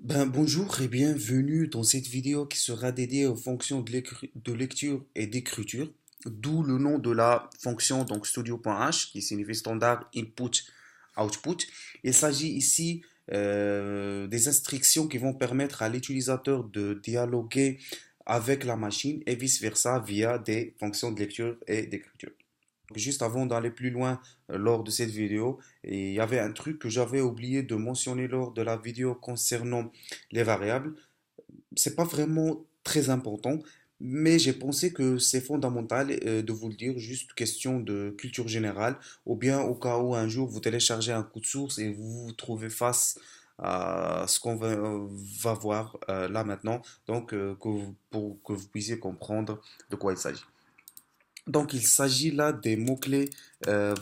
Bonjour et bienvenue dans cette vidéo qui sera dédiée aux fonctions de lecture et d'écriture, d'où le nom de la fonction donc studio.h qui signifie standard input output. Il s'agit ici des instructions qui vont permettre à l'utilisateur de dialoguer avec la machine et vice-versa via des fonctions de lecture et d'écriture. Juste avant d'aller plus loin lors de cette vidéo, il y avait un truc que j'avais oublié de mentionner lors de la vidéo concernant les variables. C'est pas vraiment très important, mais j'ai pensé que c'est fondamental de vous le dire, juste question de culture générale, ou bien au cas où un jour vous téléchargez un coup de source et vous vous trouvez face à ce qu'on va voir là maintenant, donc pour que vous puissiez comprendre de quoi il s'agit. Donc, il s'agit là des mots-clés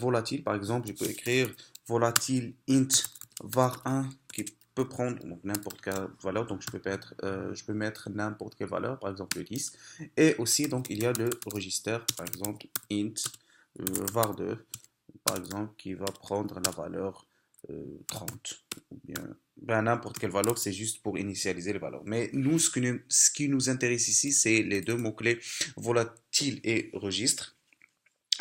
volatiles. Par exemple, je peux écrire volatile int var1 qui peut prendre donc, n'importe quelle valeur. Donc, je peux mettre n'importe quelle valeur, par exemple le 10. Et aussi, donc, il y a le register, par exemple int var2, par exemple, qui va prendre la valeur 30. Ou bien n'importe quelle valeur, c'est juste pour initialiser les valeurs. Mais nous, ce qui nous intéresse ici, c'est les deux mots-clés volatile et registre.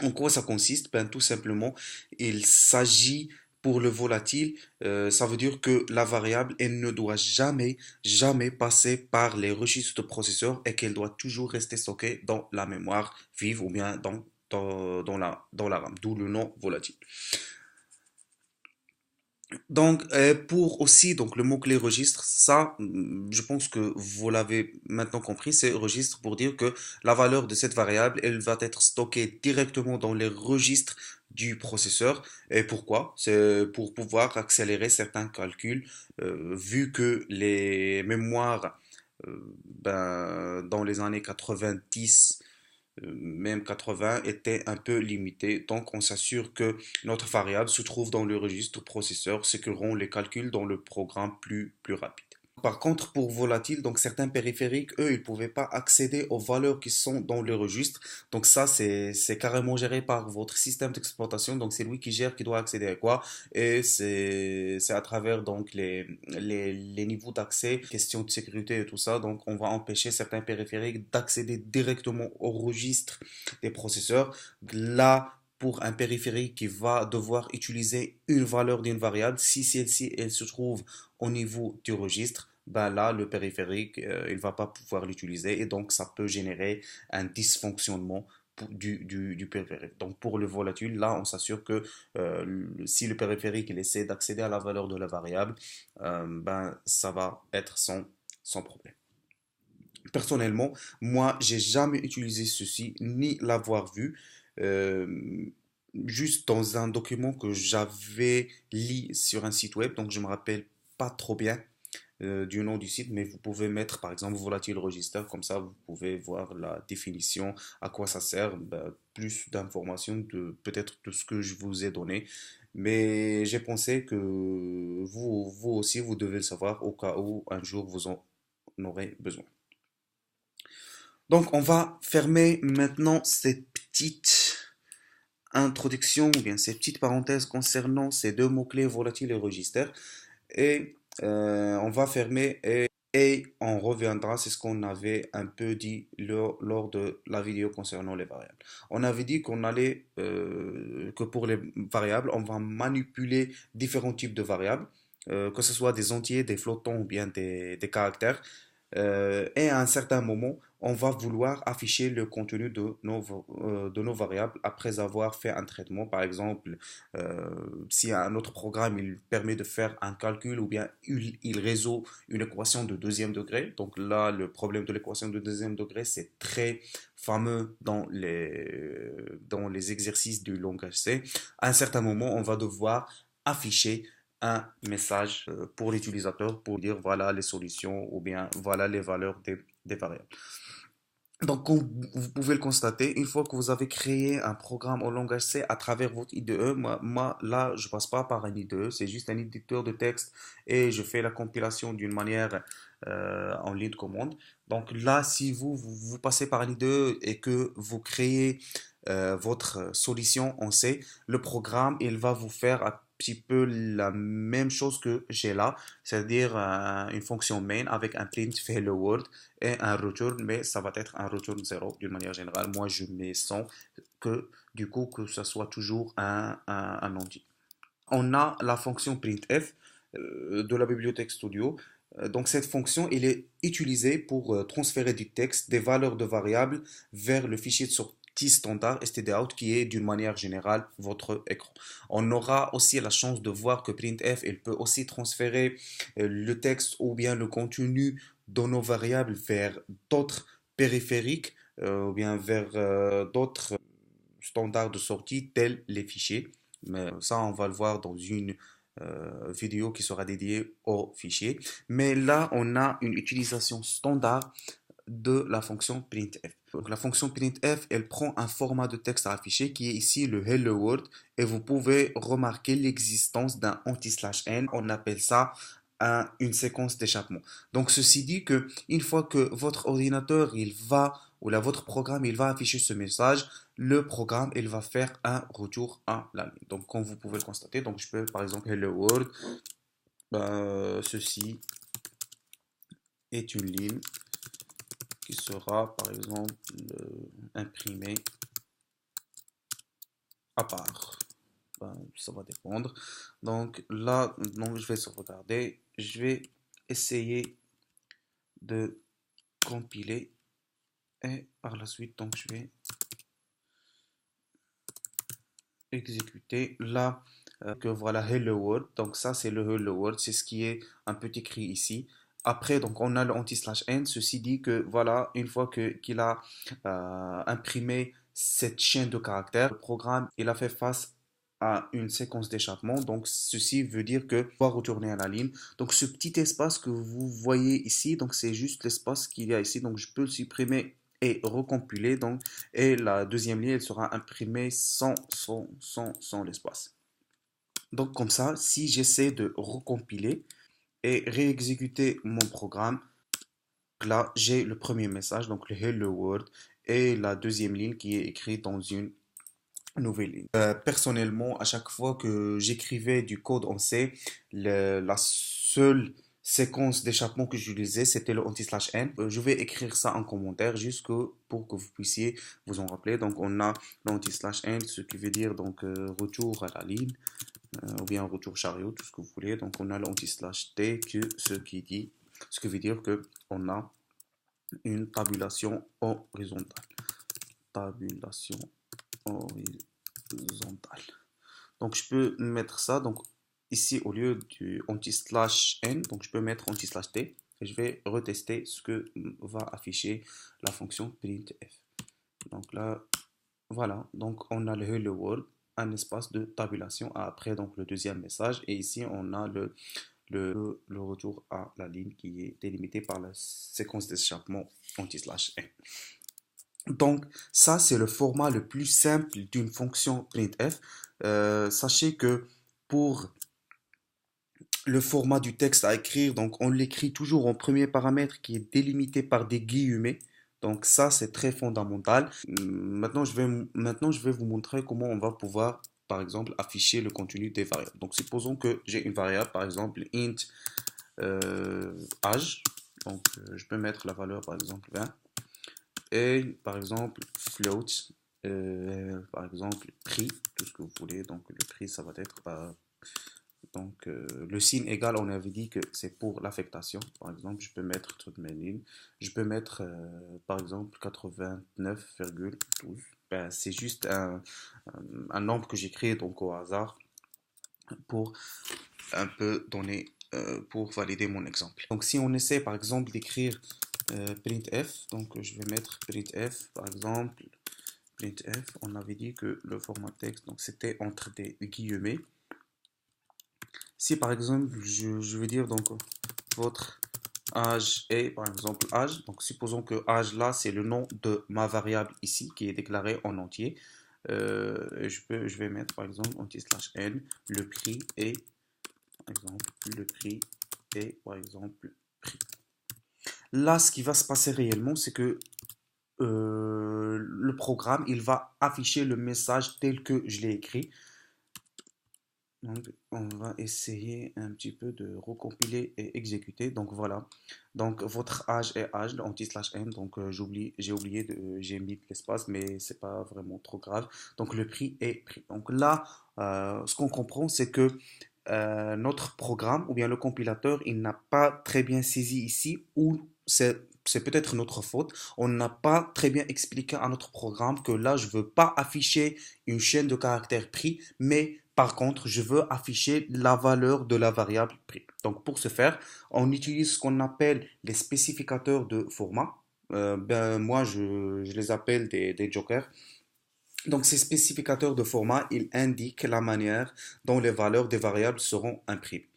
En quoi ça consiste? Tout simplement, il s'agit pour le volatile, ça veut dire que la variable, elle ne doit jamais passer par les registres de processeur et qu'elle doit toujours rester stockée dans la mémoire vive ou bien dans la RAM, d'où le nom volatile. Donc, pour aussi donc le mot-clé registre, ça, je pense que vous l'avez maintenant compris, c'est registre pour dire que la valeur de cette variable, elle va être stockée directement dans les registres du processeur. Et pourquoi? C'est pour pouvoir accélérer certains calculs, vu que les mémoires, dans les années 90 même 80, était un peu limité. Donc, on s'assure que notre variable se trouve dans le registre processeur, ce qui rend les calculs dans le programme plus rapides. Par contre, pour volatile, donc certains périphériques, eux, ils ne pouvaient pas accéder aux valeurs qui sont dans le registre. Donc ça, c'est carrément géré par votre système d'exploitation. Donc c'est lui qui gère qui doit accéder à quoi. Et c'est à travers donc les niveaux d'accès, questions de sécurité et tout ça. Donc on va empêcher certains périphériques d'accéder directement au registre des processeurs. Là, pour un périphérique qui va devoir utiliser une valeur d'une variable, si celle-ci elle se trouve au niveau du registre, là, le périphérique, il ne va pas pouvoir l'utiliser et donc ça peut générer un dysfonctionnement du périphérique. Donc pour le volatile, là, on s'assure que si le périphérique il essaie d'accéder à la valeur de la variable, ça va être sans problème. Personnellement, moi, j'ai jamais utilisé ceci ni l'avoir vu. euh, Juste dans un document que j'avais lu sur un site web, donc je me rappelle pas trop bien du nom du site, mais vous pouvez mettre par exemple volatile register, comme ça vous pouvez voir la définition, à quoi ça sert, plus d'informations de peut-être de ce que je vous ai donné. Mais j'ai pensé que vous aussi, vous devez le savoir au cas où un jour vous en aurez besoin. Donc on va fermer maintenant cette petite introduction, ou bien ces petites parenthèses concernant ces deux mots-clés volatile et register. Et on va fermer et on reviendra, c'est ce qu'on avait un peu dit lors de la vidéo concernant les variables. On avait dit qu'on allait, que pour les variables, on va manipuler différents types de variables, que ce soit des entiers, des flottants ou bien des caractères. Et à un certain moment, on va vouloir afficher le contenu de nos variables après avoir fait un traitement. Par exemple, si un autre programme il permet de faire un calcul ou bien il résout une équation de deuxième degré. Donc là, le problème de l'équation de deuxième degré, c'est très fameux dans les exercices du langage C. À un certain moment, on va devoir afficher un message pour l'utilisateur pour dire voilà les solutions ou bien voilà les valeurs des variables. Donc, comme vous pouvez le constater, une fois que vous avez créé un programme au langage C à travers votre IDE, là, je passe pas par un IDE, c'est juste un éditeur de texte et je fais la compilation d'une manière en ligne de commande. Donc là, si vous passez par un IDE et que vous créez votre solution en C, le programme, il va vous faire petit peu la même chose que j'ai là, c'est-à-dire une fonction main avec un print hello world et un return, mais ça va être un return 0 d'une manière générale. Moi, je mets 100 que du coup que ça soit toujours un entier. On a la fonction printf de la bibliothèque Studio. Donc cette fonction, elle est utilisée pour transférer du texte, des valeurs de variables vers le fichier de sortie standard stdout qui est d'une manière générale votre écran. On aura aussi la chance de voir que printf, elle peut aussi transférer le texte ou bien le contenu de nos variables vers d'autres périphériques ou bien vers d'autres standards de sortie tels les fichiers. Mais ça, on va le voir dans une vidéo qui sera dédiée aux fichiers. Mais là, on a une utilisation standard de la fonction printf. Donc, la fonction printf, elle prend un format de texte à afficher qui est ici le hello world et vous pouvez remarquer l'existence d'un anti/n. On appelle ça une séquence d'échappement. Donc, ceci dit que une fois que votre ordinateur, il va ou là, votre programme, il va afficher ce message, le programme, il va faire un retour à la ligne. Donc, comme vous pouvez le constater, donc je peux par exemple hello world, ceci est une ligne qui sera par exemple imprimée à part. Ça va dépendre. Donc là, donc, je vais sauvegarder. Je vais essayer de compiler et par la suite, donc je vais exécuter là que voilà hello world. Donc ça c'est le hello world, c'est ce qui est un peu écrit ici. Après donc on a le anti/n. Ceci dit que voilà une fois que qu'il a imprimé cette chaîne de caractères, le programme il a fait face à une séquence d'échappement. Donc ceci veut dire que va retourner à la ligne. Donc ce petit espace que vous voyez ici, donc c'est juste l'espace qu'il y a ici. Donc je peux le supprimer et recompiler. Donc, et la deuxième ligne, elle sera imprimée sans l'espace. Donc comme ça, si j'essaie de recompiler et réexécuter mon programme, là j'ai le premier message, donc le Hello World, et la deuxième ligne qui est écrite dans une nouvelle ligne. Personnellement, à chaque fois que j'écrivais du code en C, la seule séquence d'échappement que j'utilisais, c'était le anti/n. Je vais écrire ça en commentaire juste pour que vous puissiez vous en rappeler. Donc, on a l'anti/n, ce qui veut dire donc retour à la ligne, ou bien retour chariot, tout ce que vous voulez. Donc, on a l'anti/t, ce qui veut dire que on a une tabulation horizontale. Tabulation horizontale. Donc je peux mettre ça donc ici au lieu du anti/n, donc je peux mettre anti/t et je vais retester ce que va afficher la fonction printf. Donc là voilà, donc on a le hello world, un espace de tabulation après donc le deuxième message et ici on a le retour à la ligne qui est délimité par la séquence d'échappement anti/n. Donc, ça, c'est le format le plus simple d'une fonction printf. Sachez que pour le format du texte à écrire, donc on l'écrit toujours en premier paramètre qui est délimité par des guillemets. Donc ça, c'est très fondamental. Maintenant, je vais vous montrer comment on va pouvoir, par exemple, afficher le contenu des variables. Donc, supposons que j'ai une variable, par exemple, int âge. Donc, je peux mettre la valeur, par exemple, 20. Et par exemple, float, par exemple, prix, tout ce que vous voulez. Donc, le prix, ça va être donc le signe égal, on avait dit que c'est pour l'affectation. Par exemple, je peux mettre toutes mes lignes. Je peux mettre, par exemple, 89,12. Ben, c'est juste un nombre que j'ai créé donc au hasard pour un peu donner, pour valider mon exemple. Donc, si on essaie, par exemple, d'écrire printf, donc je vais mettre printf par exemple, printf, on avait dit que le format texte donc c'était entre des guillemets. Si par exemple je veux dire donc votre âge est par exemple âge, donc supposons que âge là c'est le nom de ma variable ici qui est déclarée en entier. Je vais mettre par exemple anti/n le prix est par exemple le prix est par exemple prix. Là, ce qui va se passer réellement, c'est que le programme, il va afficher le message tel que je l'ai écrit. Donc, on va essayer un petit peu de recompiler et exécuter. Donc, voilà. Donc, votre âge est âge, anti/m. Donc, j'ai oublié j'ai mis de l'espace, mais c'est pas vraiment trop grave. Donc, le prix est prix. Donc, là, ce qu'on comprend, c'est que notre programme ou bien le compilateur, il n'a pas très bien saisi ici ou c'est peut-être notre faute. On n'a pas très bien expliqué à notre programme que là, je veux pas afficher une chaîne de caractères prix, mais par contre, je veux afficher la valeur de la variable prix. Donc, pour ce faire, on utilise ce qu'on appelle les spécificateurs de format. Moi, je les appelle des jokers. Donc, ces spécificateurs de format, ils indiquent la manière dont les valeurs des variables seront imprimées.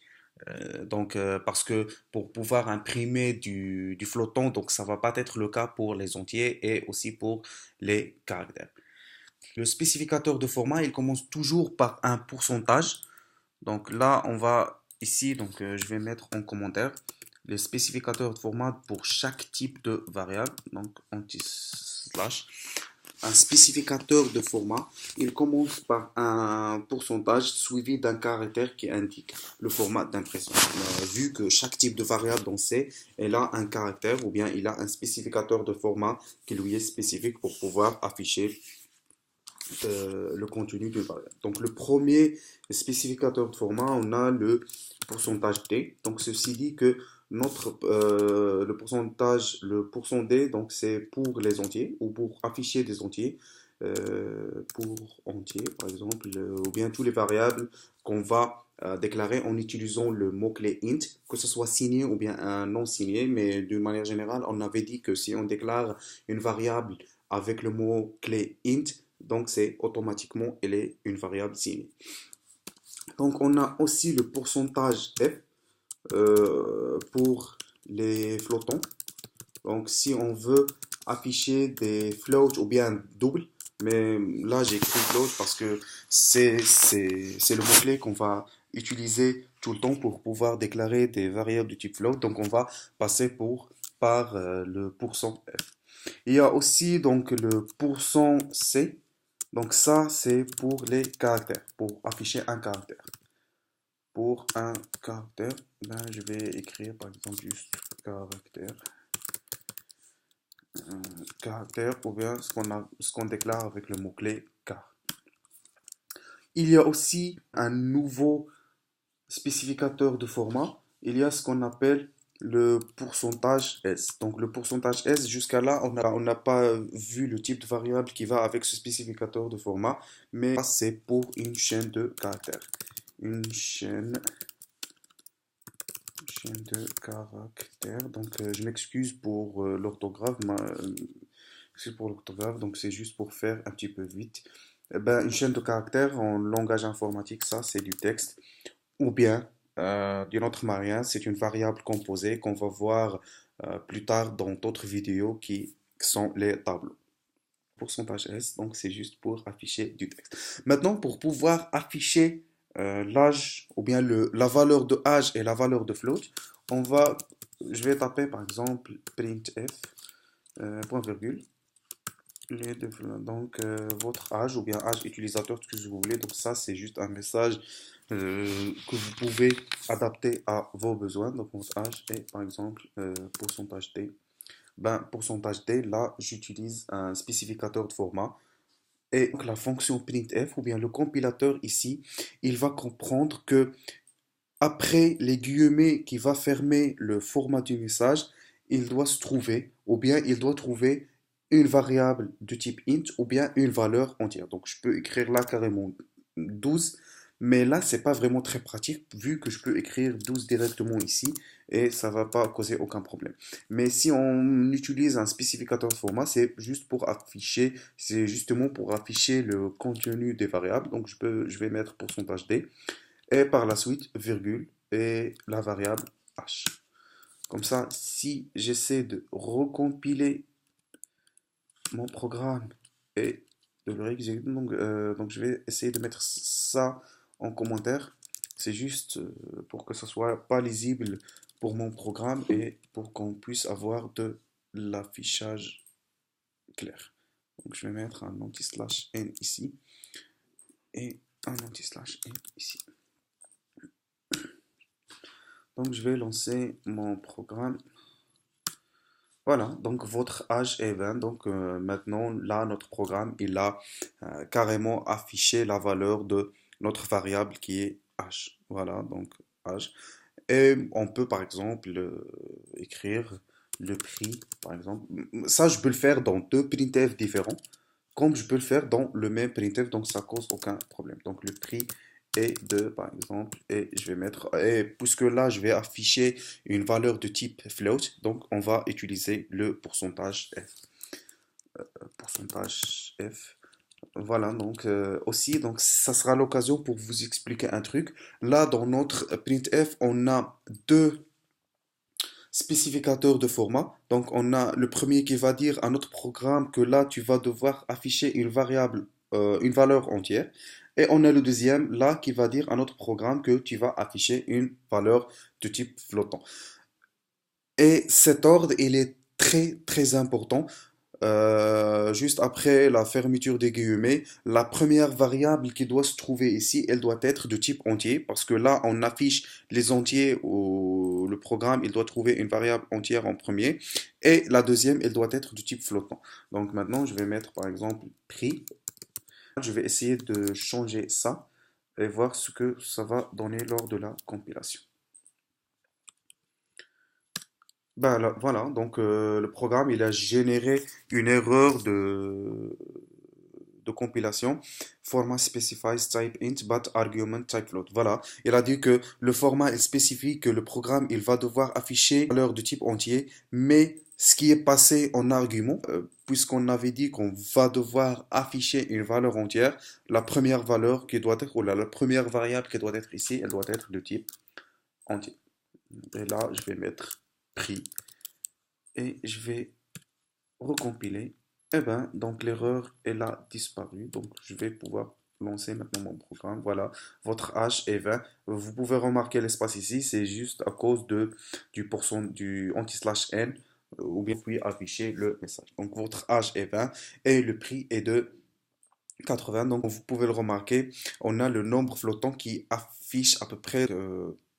Parce que pour pouvoir imprimer du flottant, donc ça va pas être le cas pour les entiers et aussi pour les caractères. Le spécificateur de format, il commence toujours par un pourcentage. Donc là, on va ici, je vais mettre en commentaire les spécificateurs de format pour chaque type de variable. Donc anti/. Un spécificateur de format, il commence par un pourcentage suivi d'un caractère qui indique le format d'impression. Vu que chaque type de variable dans C, elle a un caractère ou bien il a un spécificateur de format qui lui est spécifique pour pouvoir afficher le contenu d'une variable. Donc le premier spécificateur de format, on a le pourcentage D. Donc ceci dit que le pourcent D, donc c'est pour les entiers ou pour afficher des entiers. Pour entiers, par exemple, ou bien toutes les variables qu'on va déclarer en utilisant le mot-clé int, que ce soit signé ou bien un non signé, mais d'une manière générale, on avait dit que si on déclare une variable avec le mot-clé int, donc c'est automatiquement, elle est une variable signée. Donc on a aussi le pourcentage f pour les flottants. Donc si on veut afficher des floats ou bien double, mais là j'ai écrit float parce que c'est le mot-clé qu'on va utiliser tout le temps pour pouvoir déclarer des variables du type float. Donc on va passer par le pourcent f. Il y a aussi donc le pourcent c. Donc ça, c'est pour les caractères, pour afficher un caractère. Pour un caractère, je vais écrire par exemple juste caractère. Caractère ou bien ce qu'on déclare avec le mot-clé car. Il y a aussi un nouveau spécificateur de format. Il y a ce qu'on appelle le pourcentage S. Donc le pourcentage S, jusqu'à là, on n'a pas vu le type de variable qui va avec ce spécificateur de format, mais c'est pour une chaîne de caractères. Une chaîne de caractères. Donc je m'excuse pour l'orthographe. Donc c'est juste pour faire un petit peu vite. Une chaîne de caractères en langage informatique, ça c'est du texte. Ou bien, d'une autre manière, c'est une variable composée qu'on va voir plus tard dans d'autres vidéos qui sont les tableaux. Pourcentage S, donc c'est juste pour afficher du texte. Maintenant, pour pouvoir afficher l'âge ou bien la valeur de âge et la valeur de float, je vais taper par exemple printf, point virgule, donc votre âge ou bien âge utilisateur, ce que vous voulez. Donc ça, c'est juste un message que vous pouvez adapter à vos besoins. Donc votre âge est par exemple pourcentage D. Pourcentage D, là, j'utilise un spécificateur de format. Et donc la fonction printf ou bien le compilateur ici, il va comprendre que après les guillemets qui va fermer le format du message, il doit se trouver, ou bien il doit trouver une variable de type int, ou bien une valeur entière. Donc je peux écrire là carrément 12, mais là c'est pas vraiment très pratique vu que je peux écrire 12 directement ici et ça va pas causer aucun problème. Mais si on utilise un spécificateur de format, c'est justement pour afficher le contenu des variables. Donc je vais mettre pourcentage %d et par la suite virgule et la variable h. Comme ça, si j'essaie de recompiler mon programme et de le réexécuter, donc je vais essayer de mettre ça en commentaire. C'est juste pour que ce soit pas lisible pour mon programme et pour qu'on puisse avoir de l'affichage clair. Donc je vais mettre un anti/n ici et un anti/n ici. Donc je vais lancer mon programme. Voilà, donc votre âge est 20. Donc maintenant, là, notre programme, il a carrément affiché la valeur de notre variable qui est âge. Voilà, donc âge. Et on peut par exemple écrire le prix, par exemple. Ça, je peux le faire dans deux printf différents, comme je peux le faire dans le même printf, donc ça cause aucun problème. Donc le prix est de, par exemple, et je vais mettre, et puisque là, je vais afficher une valeur de type float, donc on va utiliser le pourcentage f. Pourcentage f. Voilà, donc aussi, donc ça sera l'occasion pour vous expliquer un truc. Là, dans notre printf, on a deux spécificateur de format. Donc, on a le premier qui va dire à notre programme que là, tu vas devoir afficher une variable, une valeur entière. Et on a le deuxième là qui va dire à notre programme que tu vas afficher une valeur de type flottant. Et cet ordre, il est très très important. Juste après la fermeture des guillemets, la première variable qui doit se trouver ici, elle doit être de type entier, parce que là, on affiche les entiers ou le programme, il doit trouver une variable entière en premier, et la deuxième, elle doit être de type flottant. Donc maintenant, je vais mettre par exemple prix. Je vais essayer de changer ça et voir ce que ça va donner lors de la compilation. Ben là, voilà, donc le programme, il a généré une erreur de compilation. Format specifies type int but argument type float. Voilà, il a dit que le format il spécifie que le programme, il va devoir afficher une valeur de type entier, mais ce qui est passé en argument, puisqu'on avait dit qu'on va devoir afficher une valeur entière, la première valeur qui doit être, ou la première variable qui doit être ici, elle doit être de type entier. Et là, je vais mettre prix et je vais recompiler. Et ben, donc l'erreur, elle a disparu. Donc, je vais pouvoir lancer maintenant mon programme. Voilà, votre âge est 20. Vous pouvez remarquer l'espace ici, c'est juste à cause du anti-slash n, ou bien puis afficher le message. Donc, votre âge est 20 et le prix est de 80. Donc, vous pouvez le remarquer, on a le nombre flottant qui affiche à peu près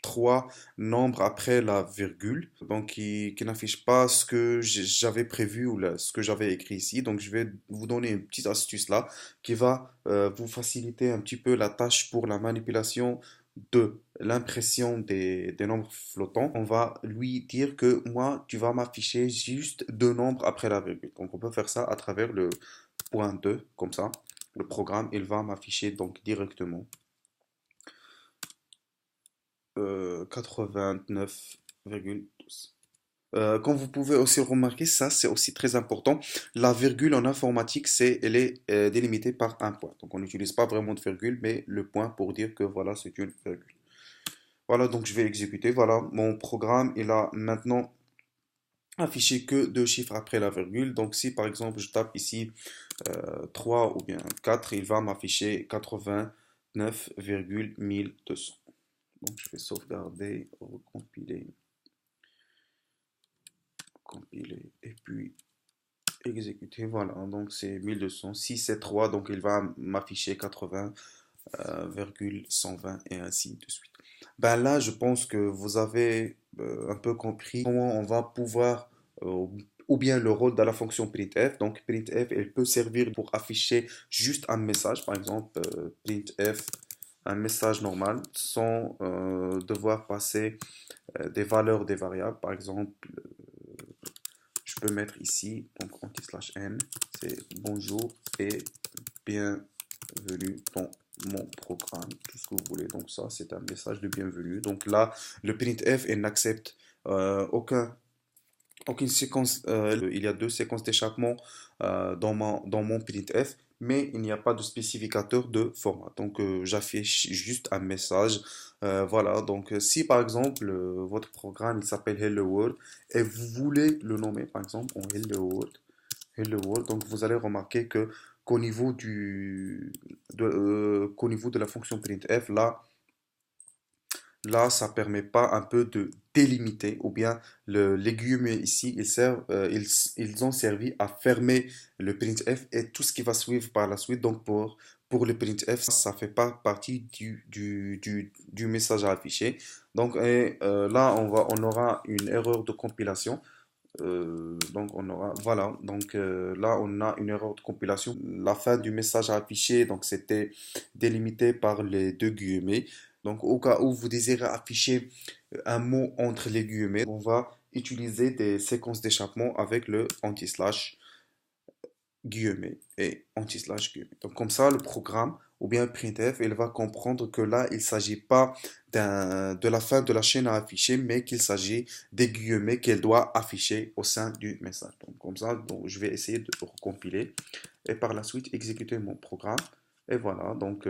trois nombres après la virgule, donc qui n'affiche pas ce que j'avais prévu ou ce que j'avais écrit ici. Donc, je vais vous donner une petite astuce là qui va vous faciliter un petit peu la tâche pour la manipulation de l'impression des nombres flottants. On va lui dire que moi, tu vas m'afficher juste deux nombres après la virgule. Donc, on peut faire ça à travers le point 2 comme ça. Le programme, il va m'afficher donc directement 89,12. Comme vous pouvez aussi remarquer, ça c'est aussi très important. La virgule en informatique, elle est délimitée par un point. Donc on n'utilise pas vraiment de virgule, mais le point pour dire que voilà, c'est une virgule. Voilà, donc je vais exécuter. Voilà, mon programme, il a maintenant affiché que deux chiffres après la virgule. Donc si par exemple je tape ici 3 ou bien 4, il va m'afficher 89,1200. Donc je vais sauvegarder, recompiler, compiler et puis exécuter. Voilà, donc c'est 1200. Si c'est 3, donc il va m'afficher 80,120 et ainsi de suite. Ben là, je pense que vous avez un peu compris comment on va pouvoir, ou bien le rôle de la fonction printf. Donc printf, elle peut servir pour afficher juste un message, par exemple printf, un message normal, sans devoir passer des valeurs des variables. Par exemple, je peux mettre ici, donc anti/n, c'est bonjour et bienvenue dans mon programme, tout ce que vous voulez. Donc ça, c'est un message de bienvenue. Donc là, le printf, il n'accepte aucune séquence. Il y a deux séquences d'échappement dans mon printf, mais il n'y a pas de spécificateur de format. Donc j'affiche juste un message. Voilà, donc si par exemple votre programme il s'appelle Hello World et vous voulez le nommer par exemple en Hello World, donc vous allez remarquer que qu'au niveau de la fonction printf, là, ça permet pas un peu de délimiter, ou bien les guillemets ici, ils ont servi à fermer le printf et tout ce qui va suivre par la suite, donc pour pour le printf, ça fait pas partie du message à afficher. Donc là, on aura une erreur de compilation. Donc on aura, voilà, donc là on a une erreur de compilation. La fin du message à afficher, donc c'était délimité par les deux guillemets. Donc au cas où vous désirez afficher un mot entre les guillemets, on va utiliser des séquences d'échappement avec le anti-slash guillemets et anti-slash guillemets. Donc comme ça, le programme ou bien printf, il va comprendre que là, il ne s'agit pas de la fin de la chaîne à afficher, mais qu'il s'agit des guillemets qu'elle doit afficher au sein du message. Donc comme ça, donc, je vais essayer de recompiler et par la suite exécuter mon programme. Et voilà, donc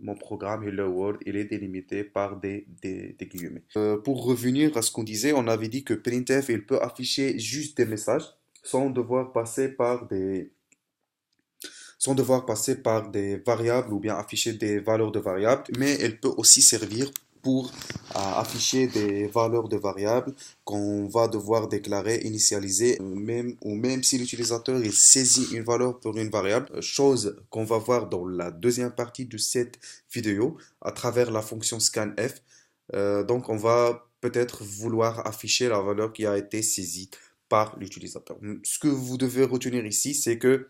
mon programme Hello World, il est délimité par des guillemets. Pour revenir à ce qu'on disait, on avait dit que printf, il peut afficher juste des messages sans devoir passer par des variables ou bien afficher des valeurs de variables, mais elle peut aussi servir pour afficher des valeurs de variables qu'on va devoir déclarer, initialiser, même si l'utilisateur il saisit une valeur pour une variable, chose qu'on va voir dans la deuxième partie de cette vidéo à travers la fonction scanf. Donc on va peut-être vouloir afficher la valeur qui a été saisie par l'utilisateur. Ce que vous devez retenir ici, c'est que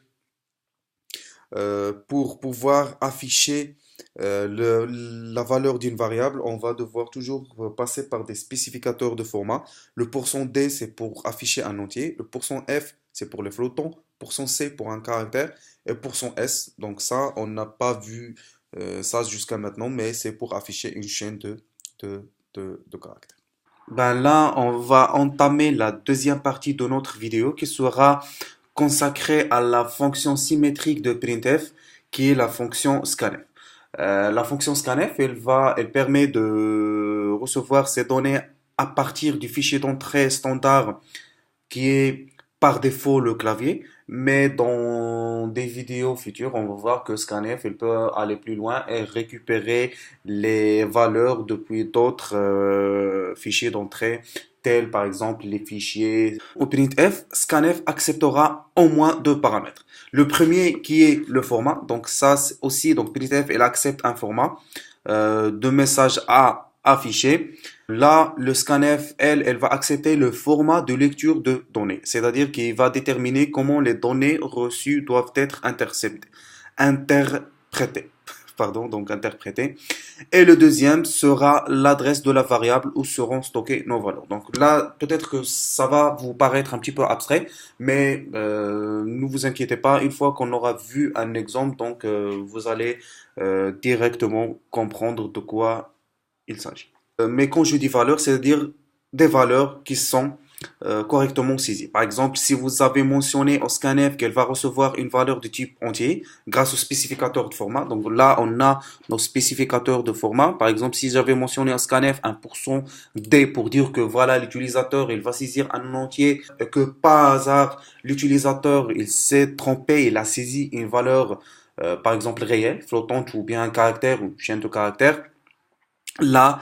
pour pouvoir afficher la valeur d'une variable, on va devoir toujours passer par des spécificateurs de format. Le %d, c'est pour afficher un entier. Le %f, c'est pour les flottants. %c pour un caractère. Et %s, donc ça, on n'a pas vu ça jusqu'à maintenant, mais c'est pour afficher une chaîne de caractères. Ben là, on va entamer la deuxième partie de notre vidéo qui sera consacrée à la fonction symétrique de printf qui est la fonction scanf. La fonction scanf, elle permet de recevoir ces données à partir du fichier d'entrée standard qui est par défaut le clavier, mais dans des vidéos futures, on va voir que scanf, il peut aller plus loin et récupérer les valeurs depuis d'autres fichiers d'entrée, tels par exemple les fichiers au printf. Scanf acceptera au moins deux paramètres. Le premier qui est le format, donc ça aussi, donc printf, elle accepte un format de message à afficher. Là, le scanf, elle va accepter le format de lecture de données, c'est-à-dire qu'il va déterminer comment les données reçues doivent être interprétées. Pardon, donc interprétées. Et le deuxième sera l'adresse de la variable où seront stockées nos valeurs. Donc là, peut-être que ça va vous paraître un petit peu abstrait, mais ne vous inquiétez pas, une fois qu'on aura vu un exemple, donc vous allez directement comprendre de quoi il s'agit. Mais quand je dis valeurs, c'est-à-dire des valeurs qui sont correctement saisies. Par exemple, si vous avez mentionné au scanf qu'elle va recevoir une valeur de type entier grâce au spécificateur de format, donc là on a nos spécificateurs de format. Par exemple, si j'avais mentionné au scanf un %d pour dire que voilà l'utilisateur il va saisir un entier et que par hasard l'utilisateur il s'est trompé, il a saisi une valeur par exemple réelle, flottante ou bien un caractère ou chaîne de caractères. Là,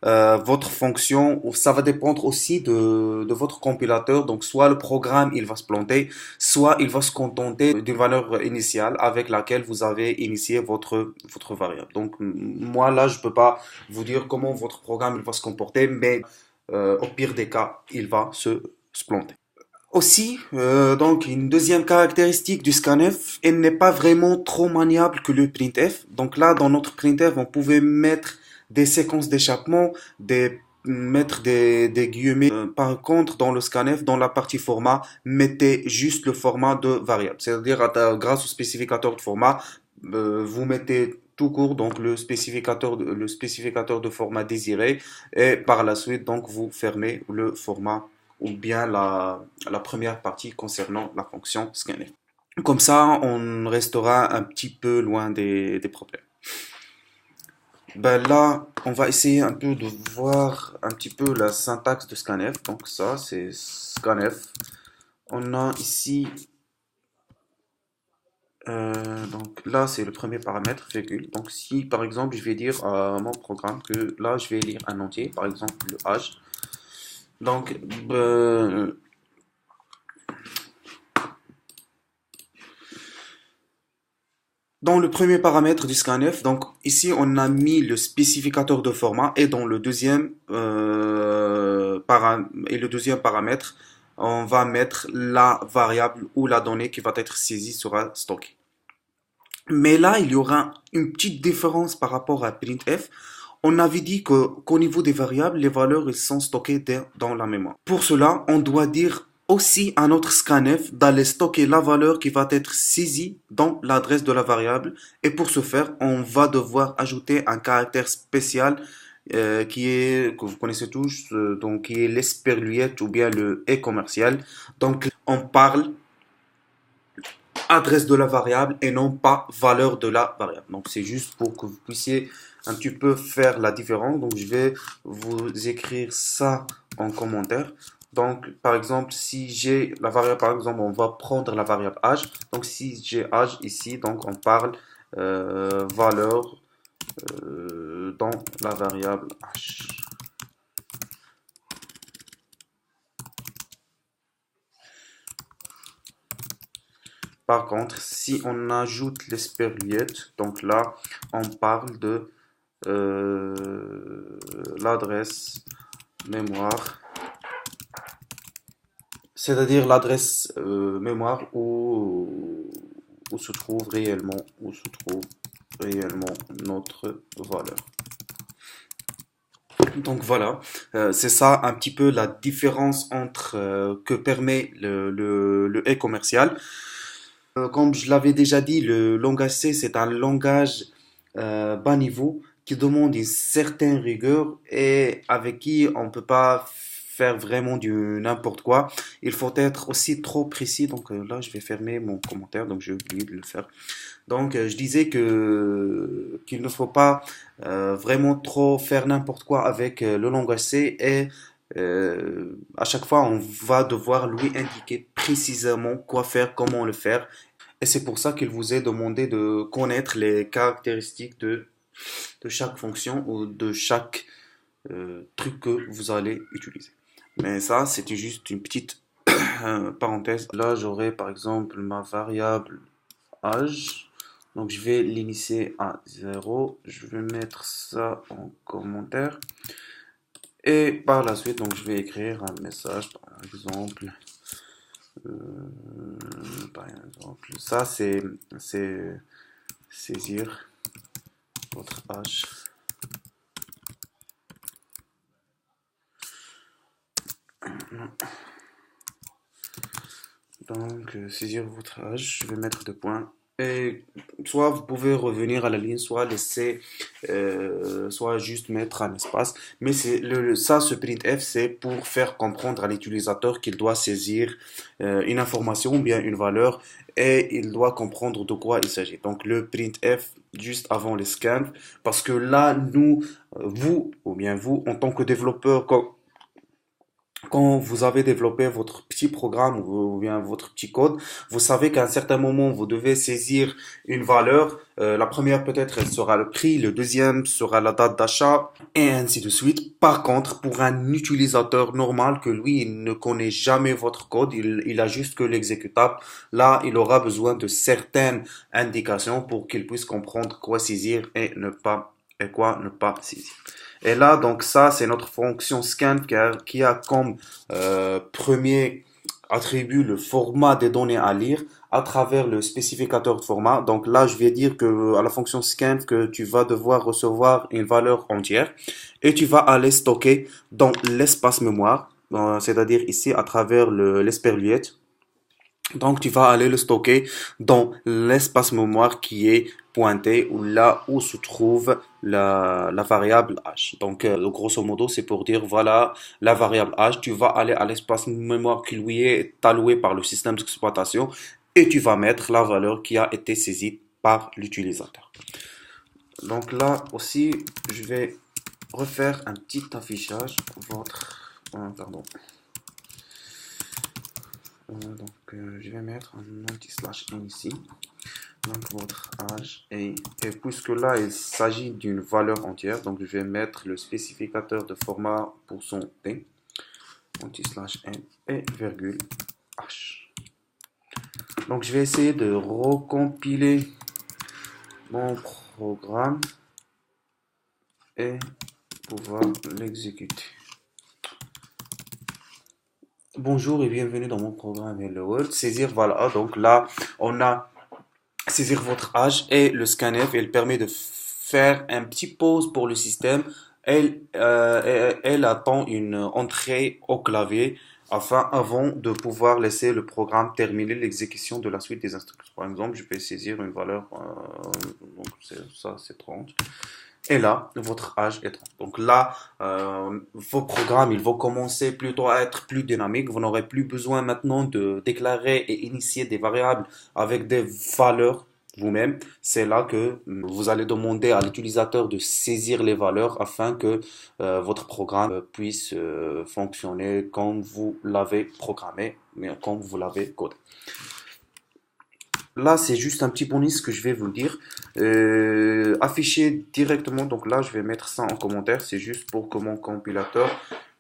votre fonction, ça va dépendre aussi de votre compilateur. Donc, soit le programme, il va se planter, soit il va se contenter d'une valeur initiale avec laquelle vous avez initié votre variable. Donc, moi, là, je peux pas vous dire comment votre programme il va se comporter, mais au pire des cas, il va se planter. Aussi, donc une deuxième caractéristique du scanf, elle n'est pas vraiment trop maniable que le printf. Donc là, dans notre printf, on pouvait mettre des séquences d'échappement, mettre des guillemets. Par contre, dans le scanf, dans la partie format, mettez juste le format de variable. C'est-à-dire, grâce au spécificateur de format, vous mettez tout court donc le spécificateur de format désiré et par la suite donc vous fermez le format ou bien la première partie concernant la fonction scanf. Comme ça, on restera un petit peu loin des problèmes. Ben là, on va essayer un peu de voir un petit peu la syntaxe de scanf. Donc ça, c'est scanf. On a ici, donc là, c'est le premier paramètre, virgule. Donc si, par exemple, je vais dire à mon programme que là, je vais lire un entier, par exemple le h. Donc, Dans le premier paramètre du scanf, donc ici on a mis le spécificateur de format et dans le deuxième paramètre, on va mettre la variable ou la donnée qui va être saisie sera stockée. Mais là, il y aura une petite différence par rapport à printf. On avait dit qu'au niveau des variables, les valeurs elles sont stockées dans la mémoire. Pour cela, on doit dire aussi à notre scanf d'aller stocker la valeur qui va être saisie dans l'adresse de la variable. Et pour ce faire, on va devoir ajouter un caractère spécial que vous connaissez tous, donc qui est l'esperluette ou bien le et commercial. Donc, on parle adresse de la variable et non pas valeur de la variable. Donc c'est juste pour que vous puissiez un petit peu faire la différence. Donc je vais vous écrire ça en commentaire. Donc par exemple si j'ai la variable, par exemple on va prendre la variable âge. Donc si j'ai âge ici, donc on parle valeur dans la variable âge. Par contre, si on ajoute l'esperluette, donc là, on parle de l'adresse mémoire, c'est-à-dire l'adresse mémoire où se trouve réellement notre valeur. Donc voilà, c'est ça un petit peu la différence entre que permet le et commercial. Comme je l'avais déjà dit, le langage C, c'est un langage bas niveau qui demande une certaine rigueur et avec qui on ne peut pas faire vraiment du n'importe quoi. Il faut être aussi trop précis. Donc là, je vais fermer mon commentaire, donc j'ai oublié de le faire. Donc je disais que qu'il ne faut pas vraiment trop faire n'importe quoi avec le langage C et à chaque fois, on va devoir lui indiquer précisément quoi faire, comment le faire. Et c'est pour ça qu'il vous est demandé de connaître les caractéristiques de chaque fonction ou de chaque truc que vous allez utiliser. Mais ça, c'était juste une petite parenthèse. Là, j'aurai par exemple ma variable âge. Donc, je vais l'initier à 0. Je vais mettre ça en commentaire. Et par la suite, donc, je vais écrire un message, par exemple, ça c'est saisir votre âge. Donc, saisir votre âge, je vais mettre deux points. Et soit vous pouvez revenir à la ligne, soit laisser, soit juste mettre un espace. Mais c'est ça, ce printf, c'est pour faire comprendre à l'utilisateur qu'il doit saisir une information ou bien une valeur et il doit comprendre de quoi il s'agit. Donc, le printf juste avant le scan, parce que là, nous, vous, ou bien vous, en tant que développeur, quand vous avez développé votre petit programme ou bien votre petit code, vous savez qu'à un certain moment, vous devez saisir une valeur. La première, peut-être, elle sera le prix. Le deuxième sera la date d'achat et ainsi de suite. Par contre, pour un utilisateur normal que lui, il ne connaît jamais votre code, il a juste que l'exécutable. Là, il aura besoin de certaines indications pour qu'il puisse comprendre quoi saisir et quoi ne pas saisir. Et là, donc ça, c'est notre fonction scan qui a comme premier attribut le format des données à lire à travers le spécificateur de format. Donc là, je vais dire que à la fonction scan que tu vas devoir recevoir une valeur entière et tu vas aller stocker dans l'espace mémoire, c'est-à-dire ici à travers l'esperluette. Donc, tu vas aller le stocker dans l'espace mémoire qui est pointé ou là où se trouve la variable h. Donc, grosso modo, c'est pour dire, voilà, la variable h, tu vas aller à l'espace mémoire qui lui est alloué par le système d'exploitation et tu vas mettre la valeur qui a été saisie par l'utilisateur. Donc là aussi, je vais refaire un petit affichage. Pardon. Je vais mettre un anti-slash n ici. Donc votre âge et puisque là il s'agit d'une valeur entière, donc je vais mettre le spécificateur de format pour son t, anti-slash n et virgule h. Donc je vais essayer de recompiler mon programme et pouvoir l'exécuter. Bonjour et bienvenue dans mon programme Hello World. Saisir, voilà, donc là, on a saisir votre âge et le scanf, elle permet de faire un petit pause pour le système. Elle attend une entrée au clavier avant de pouvoir laisser le programme terminer l'exécution de la suite des instructions. Par exemple, je peux saisir une valeur, donc c'est 30. Et là, votre âge est 30. Donc là, vos programmes, ils vont commencer plutôt à être plus dynamiques. Vous n'aurez plus besoin maintenant de déclarer et initier des variables avec des valeurs vous-même. C'est là que vous allez demander à l'utilisateur de saisir les valeurs afin que votre programme puisse fonctionner comme vous l'avez programmé, mais comme vous l'avez codé. Là, c'est juste un petit bonus que je vais vous dire. Afficher directement, donc là, je vais mettre ça en commentaire. C'est juste pour que mon compilateur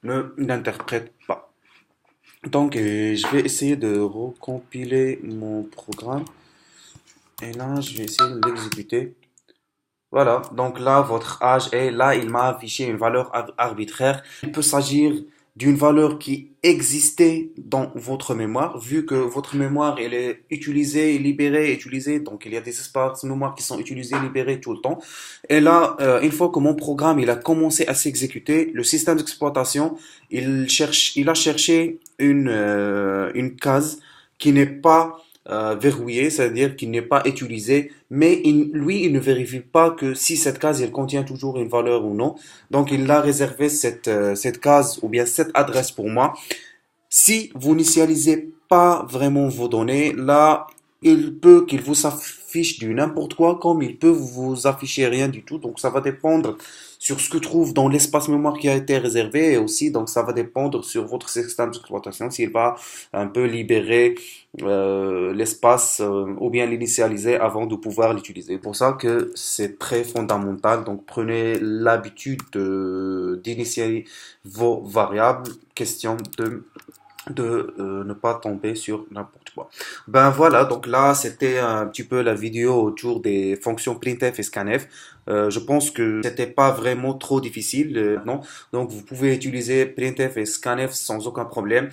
ne l'interprète pas. Donc, je vais essayer de recompiler mon programme. Et là, je vais essayer de l'exécuter. Voilà, donc là, votre âge est là, il m'a affiché une valeur arbitraire. Il peut s'agir d'une valeur qui existait dans votre mémoire, vu que votre mémoire, elle est utilisée, libérée, utilisée, donc il y a des espaces mémoire qui sont utilisés, libérés tout le temps. Et là, une fois que mon programme, il a commencé à s'exécuter, le système d'exploitation, il a cherché une case qui n'est pas verrouillé, c'est-à-dire qu'il n'est pas utilisé, mais lui, il ne vérifie pas que si cette case, elle contient toujours une valeur ou non. Donc, il a réservé cette case ou bien cette adresse pour moi. Si vous n'initialisez pas vraiment vos données, là, il peut qu'il vous affiche du n'importe quoi, comme il peut vous afficher rien du tout. Donc, ça va dépendre sur ce que trouve dans l'espace mémoire qui a été réservé et aussi, donc, ça va dépendre sur votre système d'exploitation s'il va un peu libérer l'espace ou bien l'initialiser avant de pouvoir l'utiliser. C'est pour ça que c'est très fondamental. Donc, prenez l'habitude d'initialiser vos variables. Question de ne pas tomber sur n'importe quoi. Ben voilà, donc là c'était un petit peu la vidéo autour des fonctions printf et scanf. Je pense que c'était pas vraiment trop difficile, non? Donc vous pouvez utiliser printf et scanf sans aucun problème.